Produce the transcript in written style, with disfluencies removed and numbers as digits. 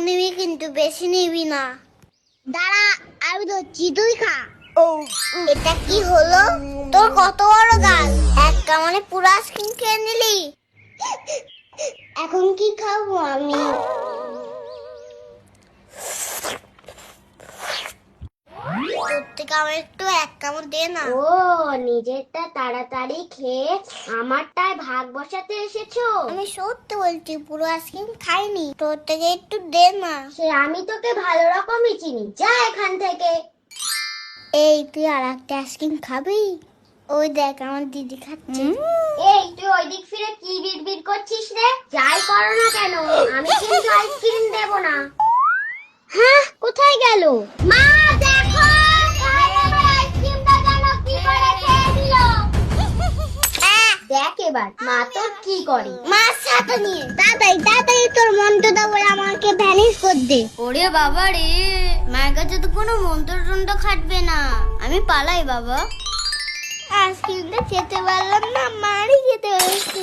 নিবি কিন্তু বেশি নিবি না। দাঁড়া আমি ধরছি, তুই খা। এটা কি হলো? তোর কত বড় গাল, এক কামড়ে পুরো আইসক্রিম খেয়ে নিলি। এখন কি খাবো আমি? তোর থেকে আমার একটু এক কামড় দে না। ও নিজেরটা তাড়াতাড়ি খেয়ে আমারটায় ভাগ বসাতে এসেছো? আমি সত্যি বলছি, পুরো আইসক্রিম খাইনি, তোর থেকে একটু দে না। সে আমি তোকে ভালো রকমই চিনি, যা এখান থেকে। এই তুই আর একটা আইসক্রিম খাবি? ওই দেখ আমার দিদি খাচ্ছে। এই তুই ওই দিক ফিরে কি বিড়বিড় করছিস রে? যাই করো না কেন, আমি কিন্তু আইসক্রিম দেব না। হ্যাঁ, কোথায় গেল? মা দেখো, আমার আইসক্রিমটা যেন কি করে খেয়ে দিল। দেখ এবার মা তোর কি করে। মার সাথে নিয়ে তাড়াতাড়ি তোর মন্ত্রটা বলে আমাকে ভ্যানিশ কর দে। ওরে বাবা রে, মায়ের কাছে তো কোনো মন্ত্র খাটবে না, আমি পালাই বাবা। আইসক্রিমটা খেতে পারলাম না, মারই খেতে হয়েছে।